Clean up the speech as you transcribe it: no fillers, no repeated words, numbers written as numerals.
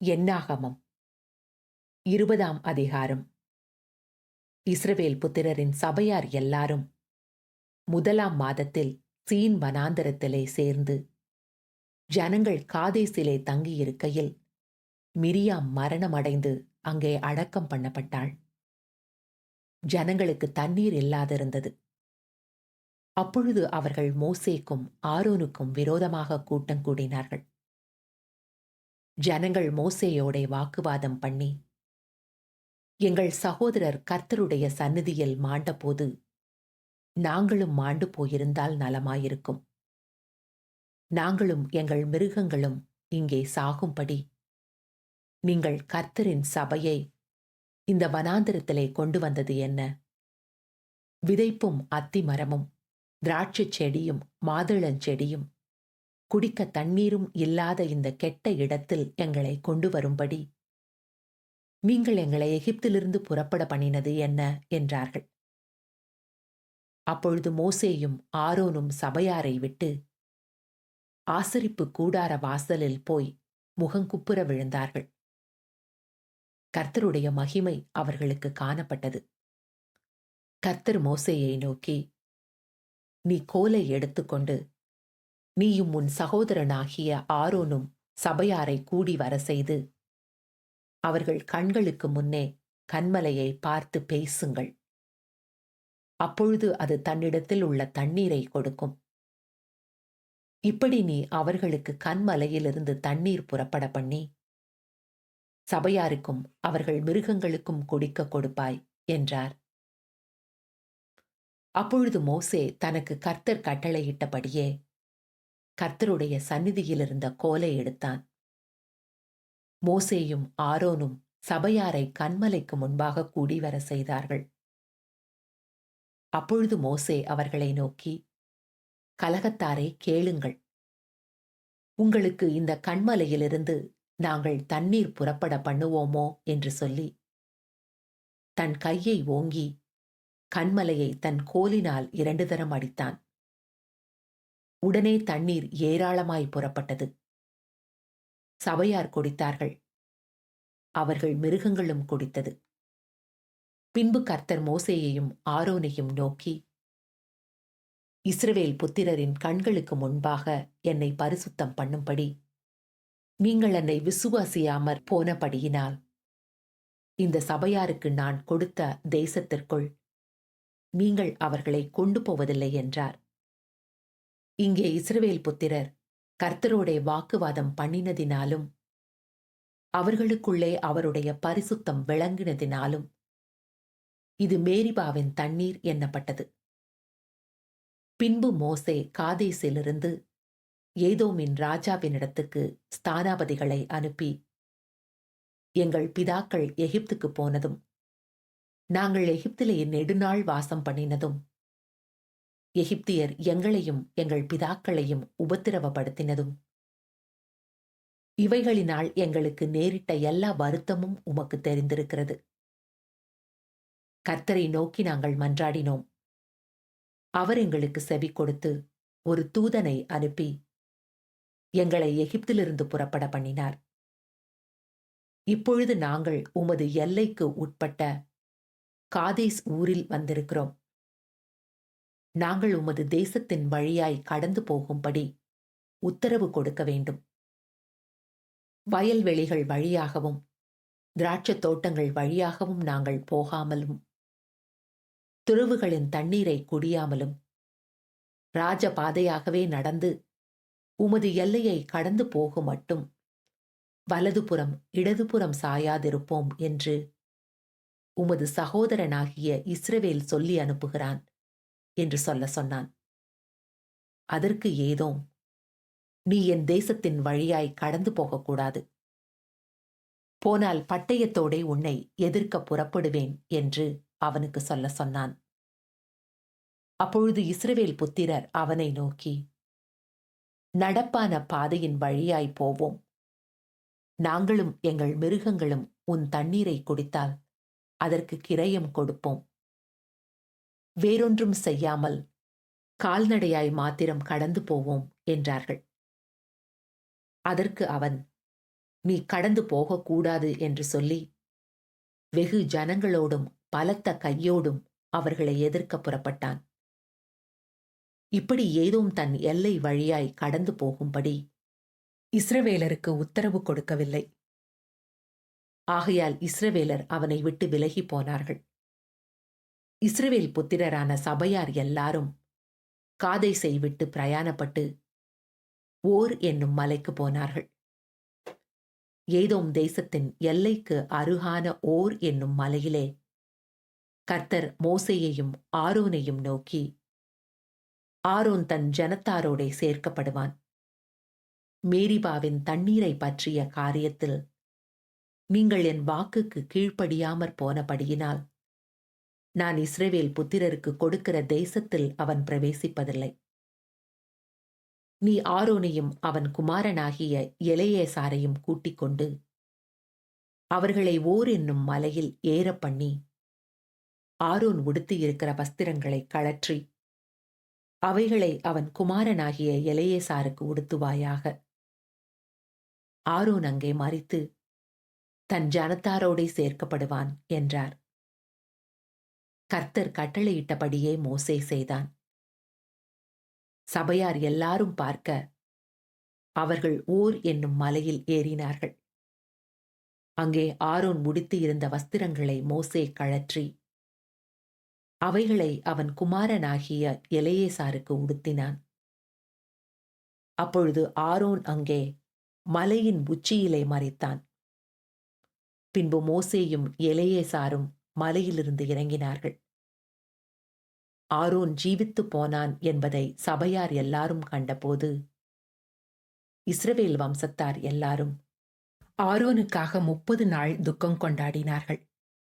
என்னாகமம் 20ஆம் அதிகாரம். இஸ்ரவேல் புத்திரரின் சபையார் எல்லாரும் முதலாம் மாதத்தில் சீன் வனாந்தரத்திலே சேர்ந்து ஜனங்கள் காதேசிலே தங்கியிருக்கையில் மிரியாம் மரணமடைந்து அங்கே அடக்கம் பண்ணப்பட்டாள். ஜனங்களுக்கு தண்ணீர் இல்லாதிருந்தது. அப்பொழுது அவர்கள் மோசேக்கும் ஆரோனுக்கும் விரோதமாக கூட்டம் கூடினார்கள். ஜனங்கள் மோசேயோடே வாக்குவாதம் பண்ணி, எங்கள் சகோதரர் கர்த்தருடைய சந்நிதியில் மாண்டபோது நாங்களும் மாண்டு போயிருந்தால் நலமாயிருக்கும். நாங்களும் எங்கள் மிருகங்களும் இங்கே சாகும்படி நீங்கள் கர்த்தரின் சபையை இந்த வனாந்தரத்திலே கொண்டு வந்தது என்ன? விதைப்பும் அத்தி மரமும் திராட்சைச் செடியும் மாதுளஞ்செடியும் குடிக்க தண்ணீரும் இல்லாத இந்த கெட்ட இடத்தில் எங்களை கொண்டு வரும்படி நீங்கள் எங்களை எகிப்திலிருந்து புறப்பட பண்ணினது என்ன என்றார்கள். அப்பொழுது மோசேயும் ஆரோனும் சபையாரை விட்டு ஆசரிப்பு கூடார வாசலில் போய் முகங்குப்புற விழுந்தார்கள். கர்த்தருடைய மகிமை அவர்களுக்கு காணப்பட்டது. கர்த்தர் மோசேயை நோக்கி, நீ கோலை எடுத்துக்கொண்டு நீயும் உன் சகோதரனாகிய ஆரோனும் சபையாரை கூடி வர செய்து அவர்கள் கண்களுக்கு முன்னே கன்மலையை பார்த்து பேசுங்கள். அப்பொழுது அது தன்னிடத்தில் உள்ள தண்ணீரை கொடுக்கும். இப்படி நீ அவர்களுக்கு கன்மலையிலிருந்து தண்ணீர் புறப்பட பண்ணி சபையாருக்கும் அவர்கள் மிருகங்களுக்கும் குடிக்க கொடுப்பாய் என்றார். அப்பொழுது மோசே தனக்கு கர்த்தர் கட்டளையிட்டபடியே கர்த்தருடைய சந்நிதியிலிருந்த கோலை எடுத்தான். மோசேயும் ஆரோனும் சபையாரை கன்மலைக்கு முன்பாக கூடிவர செய்தார்கள். அப்பொழுது மோசே அவர்களை நோக்கி, கலகத்தாரே கேளுங்கள். உங்களுக்கு இந்த கன்மலையிலிருந்து நாங்கள் தண்ணீர் புறப்பட பண்ணுவோமோ என்று சொல்லி தன் கையை ஓங்கி கன்மலையை தன் கோலினால் 2 தரம் அடித்தான். உடனே தண்ணீர் ஏராளமாய் புறப்பட்டது. சபையார் குடித்தார்கள். அவர்கள் மிருகங்களும் குடித்தது. பின்பு கர்த்தர் மோசேயையும் ஆரோனையும் நோக்கி, இஸ்ரவேல் புத்திரரின் கண்களுக்கு முன்பாக என்னை பரிசுத்தம் பண்ணும்படி நீங்கள் என்னை விசுவாசியாமற் போனபடியினால் இந்த சபையாருக்கு நான் கொடுத்த தேசத்திற்குள் நீங்கள் அவர்களை கொண்டு போவதில்லை என்றார். இங்கே இஸ்ரவேல் புத்திரர் கர்த்தரோடே வாக்குவாதம் பண்ணினதினாலும் அவர்களுக்குள்ளே அவருடைய பரிசுத்தம் விளங்கினதினாலும் இது மேரிபாவின் தண்ணீர் எண்ணப்பட்டது. பின்பு மோசே காதேசிலிருந்து ஏதோமின் ராஜாவினிடத்துக்கு ஸ்தானாபதிகளை அனுப்பி, எங்கள் பிதாக்கள் எகிப்துக்கு போனதும் நாங்கள் எகிப்திலே நெடுநாள் வாசம் பண்ணினதும் எகிப்தியர் எங்களையும் எங்கள் பிதாக்களையும் உபத்திரவப்படுத்தினதும் இவைகளினால் எங்களுக்கு நேரிட்ட எல்லா வருத்தமும் உமக்கு தெரிந்திருக்கிறது. கர்த்தரை நோக்கி நாங்கள் மன்றாடினோம். அவர் எங்களுக்கு செவி கொடுத்து ஒரு தூதனை அனுப்பி எங்களை எகிப்திலிருந்து புறப்பட பண்ணினார். இப்பொழுது நாங்கள் உமது எல்லைக்கு உட்பட்ட காதேஸ் ஊரில் வந்திருக்கிறோம். நாங்கள் உமது தேசத்தின் வழியாய் கடந்து போகும்படி உத்தரவு கொடுக்க வேண்டும். வயல்வெளிகள் வழியாகவும் திராட்சத் தோட்டங்கள் வழியாகவும் நாங்கள் போகாமலும் துறவுகளின் தண்ணீரை குடியாமலும் ராஜபாதையாகவே நடந்து உமது எல்லையை கடந்து போகும் மட்டும் வலதுபுறம் இடதுபுறம் சாயாதிருப்போம் என்று உமது சகோதரனாகிய இஸ்ரவேல் சொல்லி அனுப்புகிறான் என்று சொன்னான். அதற்கு ஏதோம், நீ என் தேசத்தின் வழியாய் கடந்து போகக்கூடாது. போனால் பட்டயத்தோடே உன்னை எதிர்க்க புறப்படுவேன் என்று அவனுக்கு சொன்னான். அப்பொழுது இஸ்ரவேல் புத்திரர் அவனை நோக்கி, நடப்பான பாதையின் வழியாய் போவோம். நாங்களும் எங்கள் மிருகங்களும் உன் தண்ணீரை குடித்தால் அதற்கு கிரயம் கொடுப்போம். வேறொன்றும் செய்யாமல் கால்நடையாய் மாத்திரம் கடந்து போவோம் என்றார்கள். அதற்கு அவன், நீ கடந்து போகக்கூடாது என்று சொல்லி வெகு ஜனங்களோடும் பலத்த கையோடும் அவர்களை எதிர்க்க புறப்பட்டான். இப்படி ஏதோம் தன் எல்லை வழியாய் கடந்து போகும்படி இஸ்ரவேலருக்கு உத்தரவு கொடுக்கவில்லை. ஆகையால் இஸ்ரவேலர் அவனை விட்டு விலகி போனார்கள். இஸ்ரவேல் புத்திரரான சபையார் எல்லாரும் காதேசை விட்டு பிரயாணப்பட்டு ஓர் என்னும் மலைக்கு போனார்கள். ஏதோம் தேசத்தின் எல்லைக்கு அருகான ஓர் என்னும் மலையிலே கர்த்தர் மோசேயையும் ஆரோனையும் நோக்கி, ஆரோன் தன் ஜனத்தாரோடே சேர்க்கப்படுவான். மேரிபாவின் தண்ணீரை பற்றிய காரியத்தில் நீங்கள் என் வாக்குக்கு கீழ்ப்படியாமற் போனபடியினால் நான் இஸ்ரவேல் புத்திரருக்கு கொடுக்கிற தேசத்தில் அவன் பிரவேசிப்பதில்லை. நீ ஆரோனையும் அவன் குமாரனாகிய எலெயாசாரையும் கூட்டிக் கொண்டு அவர்களை ஓர் என்னும் மலையில் ஏறப்பண்ணி ஆரோன் உடுத்தியிருக்கிற வஸ்திரங்களை கழற்றி அவைகளை அவன் குமாரனாகிய எலெயாசாருக்கு உடுத்துவாயாக. ஆரோன் அங்கே மரித்து தன் ஜனத்தாரோடே சேர்க்கப்படுவான் என்றார். கர்த்தர் கட்டளையிட்டபடியே மோசே செய்தான். சபையார் எல்லாரும் பார்க்க அவர்கள் ஓர் என்னும் மலையில் ஏறினார்கள். அங்கே ஆரோன் உடுத்தி இருந்த வஸ்திரங்களை மோசே கழற்றி அவைகளை அவன் குமாரனாகிய எலெயாசாருக்கு உடுத்தினான். அப்பொழுது ஆரோன் அங்கே மலையின் உச்சியிலே மரித்தான். பின்பு மோசேயும் எலெயாசாரும் மலையிலிருந்து இறங்கினார்கள். ஆரோன் ஜீவித்து போனான் என்பதை சபையார் எல்லாரும் கண்டபோது இஸ்ரவேல் வம்சத்தார் எல்லாரும் ஆரோனுக்காக 30 நாள் துக்கம் கொண்டாடினார்கள்.